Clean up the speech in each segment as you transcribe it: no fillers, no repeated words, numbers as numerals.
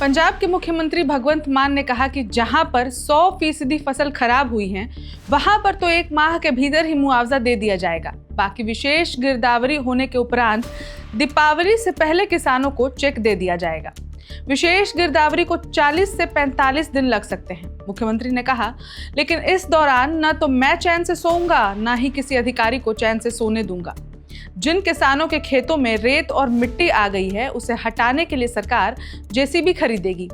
पंजाब के मुख्यमंत्री भगवंत मान ने कहा कि जहां पर 100% फसल खराब हुई है वहां पर तो 1 माह के भीतर ही मुआवजा दे दिया जाएगा। बाकी विशेष गिरदावरी होने के उपरांत दीपावली से पहले किसानों को चेक दे दिया जाएगा। विशेष गिरदावरी को 40 से 45 दिन लग सकते हैं, मुख्यमंत्री ने कहा। लेकिन इस दौरान न तो मैं चैन से सोऊंगा, न ही किसी अधिकारी को चैन से सोने दूंगा। जिन किसानों के खेतों में रेत और मिट्टी आ गई है उसे हटाने के लिए सरकार जेसीबी खरीदेगी।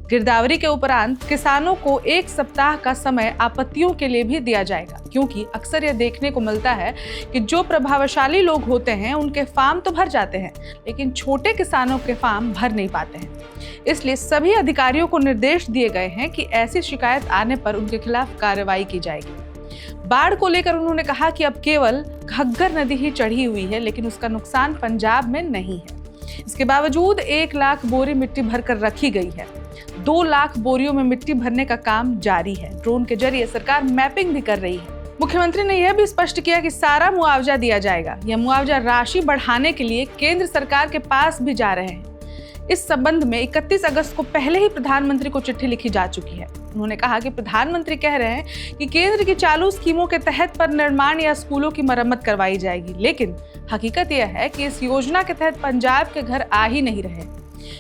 गिरदावरी के उपरांत किसानों को 1 सप्ताह का समय आपत्तियों के लिए भी दिया जाएगा, क्योंकि अक्सर यह देखने को मिलता है कि जो प्रभावशाली लोग होते हैं उनके फार्म तो भर जाते हैं, लेकिन छोटे किसानों के फार्म भर नहीं पाते हैं। इसलिए सभी अधिकारियों को निर्देश दिए गए हैं कि ऐसी शिकायत आने पर उनके खिलाफ कार्रवाई की जाएगी। बाढ़ को लेकर उन्होंने कहा कि अब केवल घग्गर नदी ही चढ़ी हुई है, लेकिन उसका नुकसान पंजाब में नहीं है। इसके बावजूद 1 लाख बोरी मिट्टी भरकर रखी गई है। 2 लाख बोरियों में मिट्टी भरने का काम जारी है। ड्रोन के जरिए सरकार मैपिंग भी कर रही है। मुख्यमंत्री ने यह भी स्पष्ट किया कि सारा मुआवजा दिया जाएगा। यह मुआवजा राशि बढ़ाने के लिए केंद्र सरकार के पास भी जा रहे हैं। इस संबंध में 31 अगस्त को पहले ही प्रधानमंत्री को चिट्ठी लिखी जा चुकी है। उन्होंने कहा कि प्रधानमंत्री कह रहे हैं कि केंद्र की चालू स्कीमों के तहत पर निर्माण या स्कूलों की मरम्मत करवाई जाएगी, लेकिन हकीकत यह है कि इस योजना के तहत पंजाब के घर आ ही नहीं रहे,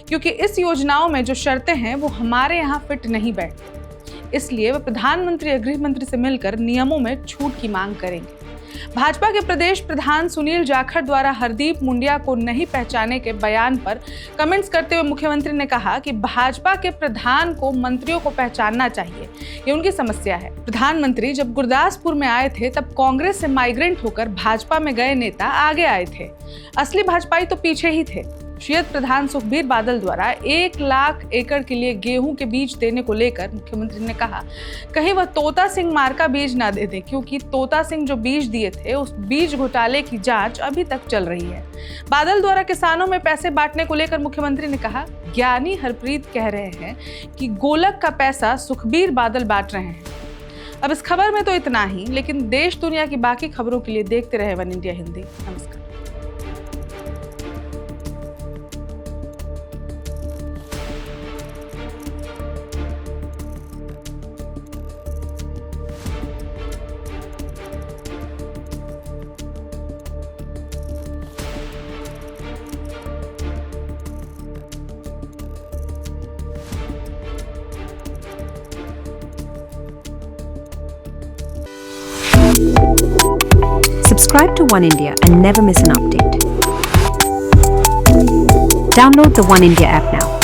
क्योंकि इस योजनाओं में जो शर्तें हैं वो हमारे यहाँ फिट नहीं बैठती। इसलिए वे प्रधानमंत्री या गृह मंत्री से मिलकर नियमों में छूट की मांग करेंगे। भाजपा के प्रदेश प्रधान सुनील जाखड़ द्वारा हरदीप मुंडिया को नहीं पहचाने के बयान पर कमेंट्स करते हुए मुख्यमंत्री ने कहा कि भाजपा के प्रधान को मंत्रियों को पहचानना चाहिए, ये उनकी समस्या है। प्रधानमंत्री जब गुरदासपुर में आए थे तब कांग्रेस से माइग्रेंट होकर भाजपा में गए नेता आगे आए थे, असली भाजपाई तो पीछे ही थे। शियत प्रधान सुखबीर बादल द्वारा 1 लाख एकड़ के लिए गेहूं के बीज देने को लेकर मुख्यमंत्री ने कहा कहीं वह तोता सिंह मार्का बीज ना दे दे, क्योंकि तोता सिंह जो बीज दिए थे उस बीज घोटाले की जांच अभी तक चल रही है। बादल द्वारा किसानों में पैसे बांटने को लेकर मुख्यमंत्री ने कहा ज्ञानी हरप्रीत कह रहे हैं कि गोलक का पैसा सुखबीर बादल बांट रहे हैं। अब इस खबर में तो इतना ही, लेकिन देश दुनिया की बाकी खबरों के लिए देखते रहे वन इंडिया हिंदी। नमस्कार। Subscribe to One India and never miss an update. Download the One India app now.